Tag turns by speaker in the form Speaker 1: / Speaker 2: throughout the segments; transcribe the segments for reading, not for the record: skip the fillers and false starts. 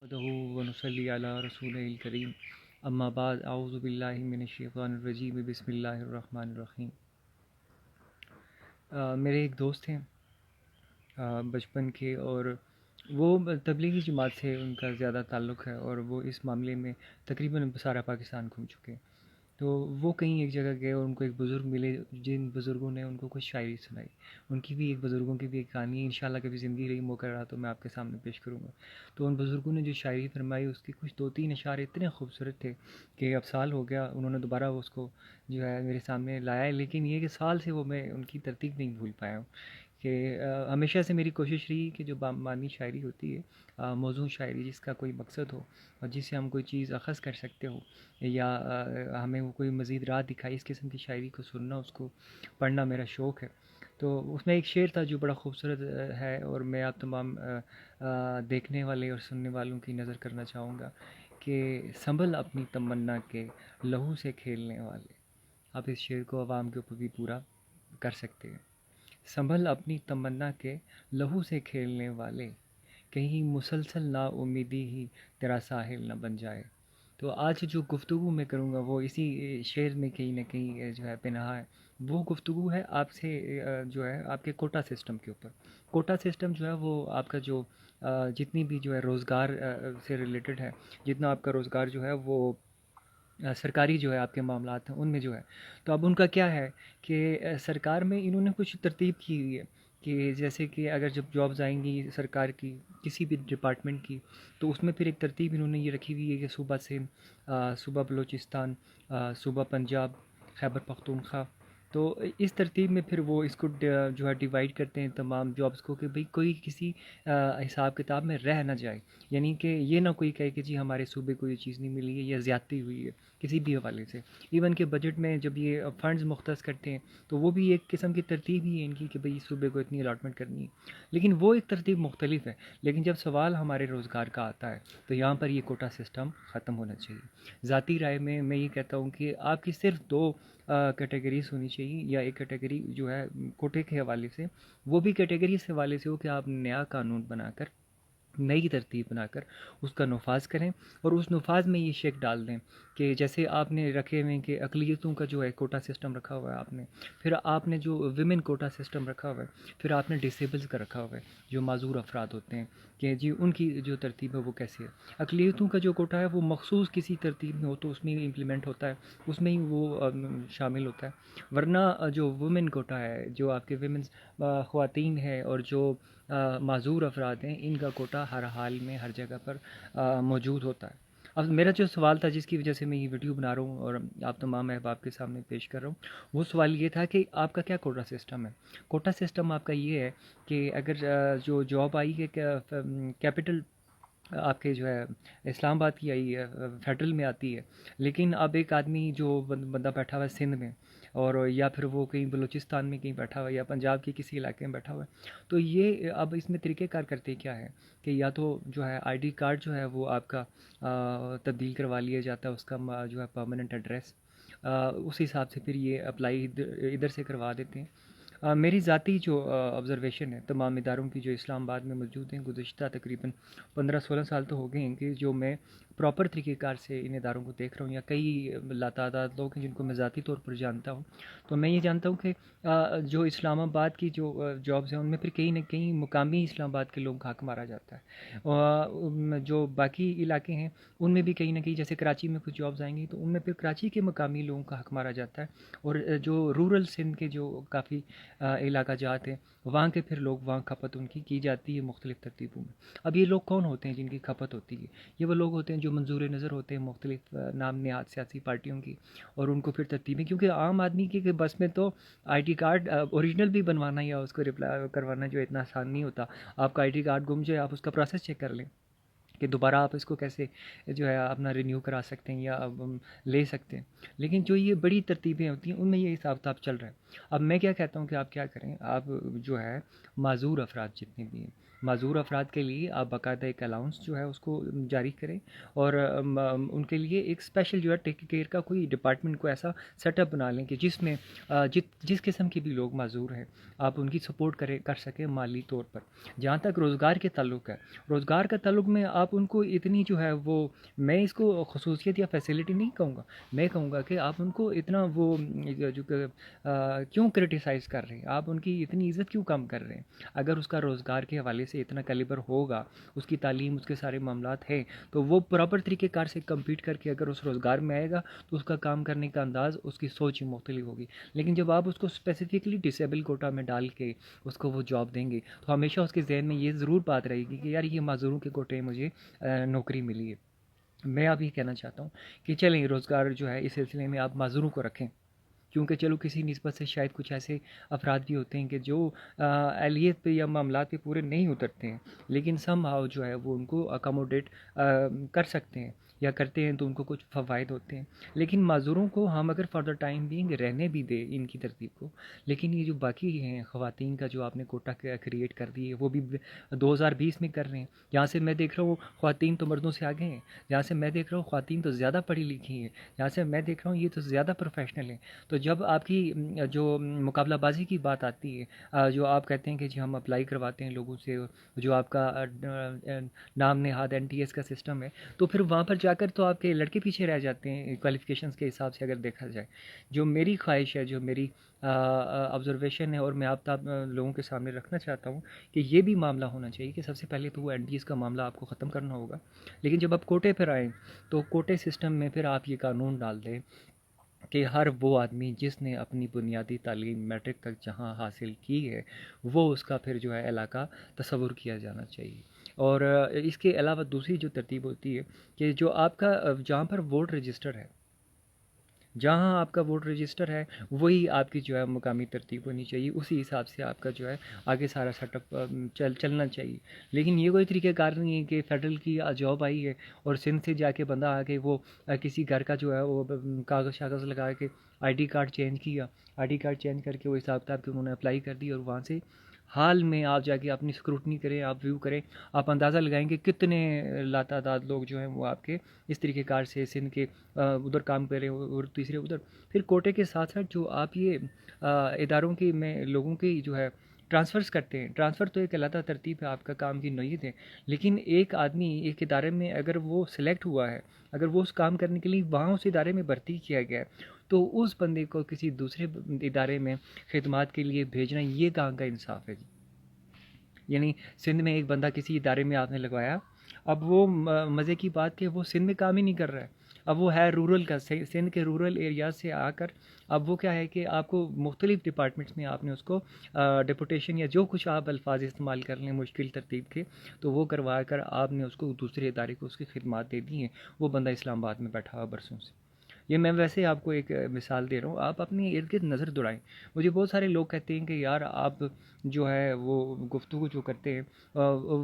Speaker 1: नहमदुहु व नुसल्ली अला रसूलिल करीम अम्मा बाद आऊज़ु बिल्लाहि मिनश शैतानिर रजीम बिस्मिल्लाहिर रहमानिर रहीम। मेरे एक दोस्त हैं बचपन के, और वो तबलीगी जमात से उनका ज़्यादा ताल्लुक़ है और वो इस मामले में तकरीबन सारा पाकिस्तान घूम चुके हैं। तो वो कहीं एक जगह गए और उनको एक बुज़ुर्ग मिले, जिन बुज़ुर्गों ने उनको कुछ शायरी सुनाई। उनकी भी एक बुज़ुर्गों की भी एक कहानी इंशाल्लाह कभी ज़िंदगी रही मौका रहा तो मैं आपके सामने पेश करूँगा। तो उन बुज़ुर्गों ने जो शायरी फरमाई उसके कुछ 2-3 अशारे इतने खूबसूरत थे कि अब साल हो गया उन्होंने दोबारा उसको जो है मेरे सामने लाया है, लेकिन ये कि साल से वो मैं उनकी तरतीब नहीं भूल पाया हूँ। कि हमेशा से मेरी कोशिश रही कि जो बामानी शायरी होती है, मौज़ूं शायरी जिसका कोई मकसद हो और जिससे हम कोई चीज़ अख़ज़ कर सकते हो या हमें वो कोई मज़ीद राह दिखाई, इस किस्म की शायरी को सुनना, उसको पढ़ना मेरा शौक़ है। तो उसमें एक शेर था जो बड़ा खूबसूरत है और मैं आप तमाम देखने वाले और सुनने वालों की नज़र करना चाहूँगा कि संभल अपनी तमन्ना के लहू से खेलने वाले। आप इस शेर को आवाम के ऊपर भी पूरा कर सकते हैं। संभल अपनी तमन्ना के लहू से खेलने वाले, कहीं मुसलसल नाउम्मीदी ही तेरा साहिल न बन जाए। तो आज जो गुफ्तगू मैं करूँगा वो इसी शेर में कहीं न कहीं जो है पनाह है। वो गुफ्तगू है आपसे जो है आपके कोटा सिस्टम के ऊपर। कोटा सिस्टम जो है वो आपका जो जितनी भी जो है रोज़गार से रिलेटेड है, जितना आपका रोज़गार जो है वो सरकारी जो है आपके मामलात हैं उनमें जो है। तो अब उनका क्या है कि सरकार में इन्होंने कुछ तरतीब की हुई है कि जैसे कि अगर जब जॉब्स आएंगी सरकार की किसी भी डिपार्टमेंट की, तो उसमें फिर एक तरतीब इन्होंने ये रखी हुई है कि सूबा सिंध, सूबा बलूचिस्तान, सूबा पंजाब, खैबर पख्तूनख्वा। तो इस तरतीब में फिर वो इसको जो है डिवाइड करते हैं तमाम जॉब्स को कि भाई कोई किसी हिसाब किताब में रह ना जाए। यानी कि ये ना कोई कहे कि जी हमारे सूबे को ये चीज़ नहीं मिली है या ज़्यादती हुई है किसी भी हवाले से। इवन के बजट में जब ये फंड्स मुख्तस करते हैं तो वो भी एक किस्म की तरतीब ही है इनकी कि भाई सूबे को इतनी अलॉटमेंट करनी है, लेकिन वो एक तरतीब मुख्तलिफ है। लेकिन जब सवाल हमारे रोज़गार का आता है तो यहाँ पर ये कोटा सिस्टम ख़त्म होना चाहिए। ज़ाती राय में मैं ये कहता हूँ कि आपकी सिर्फ दो कैटेगरीज होनी चाहिए, या एक कैटेगरी जो है कोटे के हवाले से, वो भी कैटेगरी इस हवाले से हो कि आप नया कानून बनाकर नई तरतीब बनाकर उसका नफाज करें और उस नफाज में ये शेक डाल दें कि जैसे आपने रखे हुए कि अकलियतों का जो है कोटा सिस्टम रखा हुआ है आपने, फिर आपने जो विमेन कोटा सिस्टम रखा हुआ है, फिर आपने डिसेबल्स का रखा हुआ है जो माजूर अफराद होते हैं कि जी उनकी जो तरतीब है वो कैसी है। अकलियतों का जो कोटा है वो मखसूस किसी तरतीब में हो तो उसमें ही इम्प्लीमेंट होता है, उसमें ही वो शामिल होता है। वरना जो वुमेन कोटा है, जो आपके वेमेंस ख़वातीन है और जो माजूर अफराद हैं, इनका कोटा हर हाल में हर जगह पर मौजूद होता है। अब मेरा जो सवाल था जिसकी वजह से मैं ये वीडियो बना रहा हूँ और आप तमाम अहबाब के सामने पेश कर रहा हूँ, वो सवाल ये था कि आपका क्या कोटा सिस्टम है। कोटा सिस्टम आपका ये है कि अगर जो जॉब आई है कैपिटल आपके जो है इस्लामाबाद की आई है, फेडरल में आती है, लेकिन अब एक आदमी जो बंदा बैठा हुआ है सिंध में, और या फिर वो कहीं बलूचिस्तान में कहीं बैठा हुआ है या पंजाब के किसी इलाके में बैठा हुआ है, तो ये अब इसमें तरीक़ेकार करते क्या है कि या तो जो है आईडी कार्ड जो है वो आपका तब्दील करवा लिया जाता है, उसका जो है परमानेंट एड्रेस, उस हिसाब से फिर ये अप्लाई इधर से करवा देते हैं। मेरी ज़ाती जो ऑब्ज़रवेशन है तमाम इदारों की जो इस्लामाबाद में मौजूद हैं, गुज़िश्ता तकरीबन 15-16 साल तो हो गए हैं कि जो मैं प्रॉपर तरीक़ेकार से इन इदारों को देख रहा हूँ, या कई लातादाद लोग हैं जिनको मैं ज़ाती तौर पर जानता हूँ। तो मैं ये जानता हूँ कि जो इस्लामाबाद की जो जॉब्स हैं उनमें फिर कहीं न कहीं मुकामी इस्लामाबाद के लोगों का हक मारा जाता है, और जो बाकी इलाके हैं उनमें भी कहीं न कहीं जैसे कराची में कुछ जॉब्स आएँगी तो उनमें फिर कराची के मुकामी लोगों का हक मारा जाता है, और जो रूरल सिंध के जो काफ़ी इलाका जात हैं वहाँ के फिर लोग वहाँ खपत उनकी की जाती है मुख्तलिफ़ तरतीबों में। अब ये लोग कौन होते हैं जिनकी खपत होती है? ये वो लोग होते हैं जो मंजूर नज़र होते हैं मुख्तलिफ़ नाम नहाद सियासी पार्टियों की, और उनको फिर तरतीबें, क्योंकि आम आदमी के बस में तो आईडी कार्ड ओरिजिनल भी बनवाना या उसको रिप्लाई करवाना जो इतना आसान नहीं होता। आपका आईडी कार्ड गुम जाए आप उसका प्रोसेस चेक कर लें कि दोबारा आप इसको कैसे जो है अपना रिन्यू करा सकते हैं या अब ले सकते हैं। लेकिन जो ये बड़ी तरतीबें होती हैं उनमें ये हिसाब किताब चल रहा है। अब मैं क्या कहता हूँ कि आप क्या करें, आप जो है माज़ूर अफराद जितने भी हैं माज़ूर अफराद के लिए आप बाकायदा एक अलाउंस जो है उसको जारी करें, और उनके लिए एक स्पेशल जो है टेक केयर का कोई डिपार्टमेंट को ऐसा सेटअप बना लें कि जिसमें जिस किस्म के भी लोग माज़ूर हैं आप उनकी सपोर्ट कर सकें माली तौर पर। जहाँ तक रोज़गार के ताल्लुक है, रोज़गार का ताल्लुक में आप उनको इतनी जो है वो, मैं इसको खसूसियत या फैसिलिटी नहीं कहूँगा, मैं कहूँगा कि आप उनको इतना वो क्यों क्रिटिसाइज़ कर रहे हैं, आप उनकी इतनी इज़्ज़त क्यों कम कर रहे हैं। अगर उसका रोज़गार के हवाले से इतना कैलिबर होगा, उसकी तालीम, उसके सारे मामलात हैं, तो वो प्रॉपर तरीक़ेकार से कम्पीट करके अगर उस रोज़गार में आएगा तो उसका काम करने का अंदाज़, उसकी सोच ही मुख्तलिफ होगी। लेकिन जब आप उसको स्पेसिफिकली डिसेबल कोटा में डाल के उसको वो जॉब देंगे तो हमेशा उसके जहन में ये ज़रूर बात रहेगी कि यार ये माज़ूरों के कोटे में मुझे नौकरी मिली है। मैं अब ये कहना चाहता हूँ कि चलें रोज़गार जो है इस सिलसिले में आप माज़ूरों को रखें, क्योंकि चलो किसी निस्बत से शायद कुछ ऐसे अफराद भी होते हैं कि जो अहलियत पे या मामलात पे पूरे नहीं उतरते हैं, लेकिन समहाउ जो है वो उनको अकोमोडेट कर सकते हैं या करते हैं तो उनको कुछ फ़वाइद होते हैं। लेकिन माज़ूरों को हम अगर फॉर द टाइम बीइंग रहने भी दें इनकी तरतीब को, लेकिन ये जो बाकी हैं ख़वातीन का जो आपने कोटा क्रिएट कर दिए वो भी 2020 में कर रहे हैं। यहाँ से मैं देख रहा हूँ ख़वातीन तो मर्दों से आगे हैं, जहाँ से मैं देख रहा हूँ ख़वातीन तो ज़्यादा पढ़ी लिखी हैं, जहाँ से मैं देख रहा हूँ ये तो ज़्यादा प्रोफेशनल हैं। तो जब आपकी जो मुकाबलाबाजी की बात आती है, जो आप कहते हैं कि जी हम अप्लाई करवाते हैं लोगों से, जो आपका नाम नेहाद NTS का सिस्टम है, तो फिर वहाँ पर जाकर तो आपके लड़के पीछे रह जाते हैं क्वालिफ़िकेशंस के हिसाब से अगर देखा जाए। जो मेरी ख्वाहिश है, जो मेरी ऑब्ज़र्वेशन है और मैं आप लोगों के सामने रखना चाहता हूँ कि ये भी मामला होना चाहिए कि सबसे पहले तो वो NTS का मामला आपको ख़त्म करना होगा। लेकिन जब आप कोटे पर आएँ तो कोटे सिस्टम में फिर आप ये कानून डाल दें कि हर वो आदमी जिसने अपनी बुनियादी तालीम मैट्रिक तक जहाँ हासिल की है वो उसका फिर जो है इलाका तसव्वुर किया जाना चाहिए। और इसके अलावा दूसरी जो तरतीब होती है कि जो आपका जहाँ पर वोट रजिस्टर है, जहाँ आपका वोट रजिस्टर है वही आपकी जो है मुकामी तरतीब होनी चाहिए, उसी हिसाब से आपका जो है आगे सारा सेटअप चलना चाहिए। लेकिन ये कोई तरीक़ाकार नहीं है कि फ़ेडरल की जॉब आई है और सिंध से जाके बंदा आके वो किसी घर का जो है वो कागज़ शागज़ लगा के आईडी कार्ड चेंज किया, आईडी कार्ड चेंज करके वो हिसाब किताब के उन्होंने अप्लाई कर दी और वहाँ से हाल में आप जाके अपनी स्क्रूटनी करें, आप व्यू करें, आप अंदाज़ा लगाएंगे कितने लातादाद लोग जो हैं वो आपके इस तरीके कार से सिंध के उधर काम कर रहे हैं और तीसरे उधर। फिर कोटे के साथ साथ जो आप ये इदारों की में लोगों की जो है ट्रांसफ़र्स करते हैं, ट्रांसफ़र तो एक अलग तरतीब है, आपका काम की नौयत है। लेकिन एक आदमी एक इदारे में अगर वो सिलेक्ट हुआ है, अगर वो उस काम करने के लिए वहाँ उस इदारे में भर्ती किया गया है, तो उस बंदे को किसी दूसरे इदारे में खिदमात के लिए भेजना ये कहाँ का इंसाफ है जी। यानी सिंध में एक बंदा किसी इदारे में आपने लगवाया, अब वो मज़े की बात कि वो सिंध में काम ही नहीं कर रहा है, अब वो है रूरल का, सिंध के रूरल एरिया से आकर अब वो क्या है कि आपको मुख्तलिफ़ डिपार्टमेंट्स में आपने उसको डिपुटेशन या जो कुछ आप अल्फाज इस्तेमाल कर लें मुश्किल तरतीब के, तो वो करवा कर आपने उसको दूसरे इदारे को उसकी खिदमात दे दी हैं। वो बंदा इस्लामाबाद में बैठा हुआ बरसों से। ये मैं वैसे आपको एक मिसाल दे रहा हूँ, आप अपने इर्द गिर्द नज़र दौड़ाएं। मुझे बहुत सारे लोग कहते हैं कि यार आप जो है वो गुफ्तगू जो करते हैं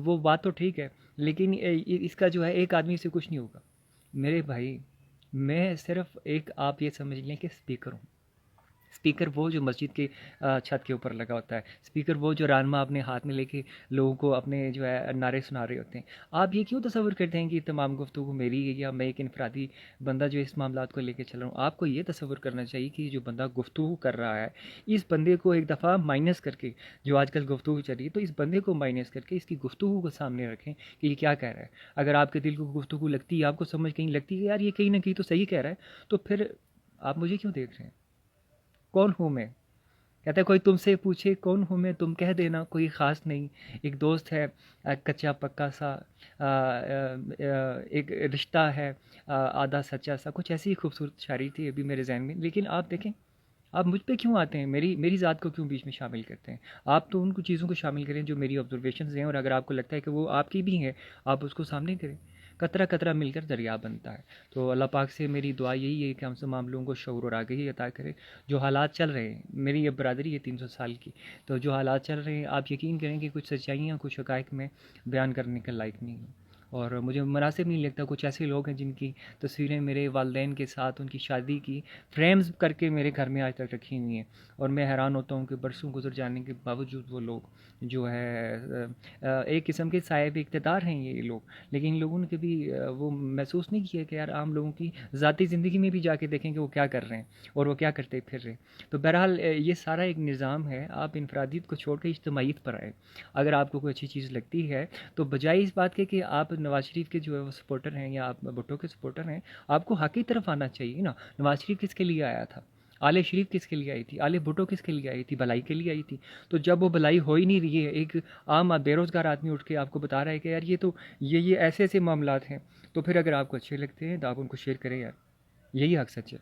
Speaker 1: वो बात तो ठीक है, लेकिन इसका जो है एक आदमी से कुछ नहीं होगा। मेरे भाई, मैं सिर्फ एक, आप ये समझ लें कि स्पीकर हूँ। स्पीकर वो जो मस्जिद के छत के ऊपर लगा होता है, स्पीकर वो जो रानमा अपने हाथ में लेके लोगों को अपने जो है नारे सुना रहे होते हैं। आप ये क्यों तसव्वुर करते हैं कि तमाम गुफ्तगू मेरी है या मैं एक इनफरादी बंदा जो इस मामलात को लेके चल रहा हूँ। आपको ये तसव्वुर करना चाहिए कि जो बंदा गुफ्तगू कर रहा है, इस बंदे को एक दफ़ा माइनस करके, जो आजकल गुफ्तगू चल रही है, तो इस बंदे को माइनस करके इसकी गुफ्तगू को सामने रखें कि ये क्या कह रहा है। अगर आपके दिल को गुफ्तगू लगती है, आपको समझ कहीं लगती है यार ये कहीं ना कहीं तो सही कह रहा है, तो फिर आप मुझे क्यों देख रहे हैं? कौन हूँ मैं? कहता है कोई तुमसे पूछे कौन हूँ मैं, तुम कह देना कोई ख़ास नहीं। एक दोस्त है कच्चा पक्का सा, एक रिश्ता है आधा सच्चा सा, कुछ ऐसी ही खूबसूरत शायरी थी अभी मेरे जहन में। लेकिन आप देखें, आप मुझ पे क्यों आते हैं, मेरी मेरी ज़ात को क्यों बीच में शामिल करते हैं? आप तो उन कुछ चीज़ों को शामिल करें जो मेरी ऑब्जर्वेशंस हैं, और अगर आपको लगता है कि वो आपकी भी हैं, आप उसको सामने करें। कतरा कतरा मिलकर दरिया बनता है। तो अल्लाह पाक से मेरी दुआ यही है कि हम तमाम लोगों को शऊर और आगाही अता करे। जो हालात चल रहे हैं, मेरी ये बरादरी है 300 साल की, तो जो हालात चल रहे हैं आप यकीन करें कि कुछ सच्चाइयाँ कुछ हक़ाइक़ में बयान करने के लायक नहीं है। और मुझे मुनासिब नहीं लगता कुछ ऐसे लोग हैं जिनकी तस्वीरें मेरे वालिदैन के साथ उनकी शादी की फ्रेम्स करके मेरे घर में आज तक रखी हुई हैं, और मैं हैरान होता हूँ कि बरसों गुजर जाने के बावजूद वो लोग जो है एक किस्म के साहिब इक़्तिदार हैं ये लोग, लेकिन इन लोगों ने कभी वो महसूस नहीं किया कि यार आम लोगों की ज़ाती ज़िंदगी में भी जाके देखें कि वो क्या कर रहे हैं और वो क्या करते फिर रहे। तो बहरहाल ये सारा एक निज़ाम है, आप इनफरादियत को छोड़ के इज्तमाहीत पर आए। अगर आपको कोई अच्छी चीज़ लगती है तो बजाय इस बात के कि आप नवाज शरीफ के जो है वो सपोर्टर हैं या आप भुट्टो के सपोर्टर हैं, आपको हक की तरफ आना चाहिए ना। नवाज शरीफ किसके लिए आया था, आले शरीफ किसके लिए आई थी, आले भुट्टो किसके लिए आई थी, भलाई के लिए आई थी। तो जब वो भलाई हो ही नहीं रही है, एक आम बेरोज़गार आदमी उठ के आपको बता रहा है कि यार ये तो ये ऐसे ऐसे मामलात हैं, तो फिर अगर आपको अच्छे लगते हैं तो आप उनको शेयर करें यार, यही हक सच है।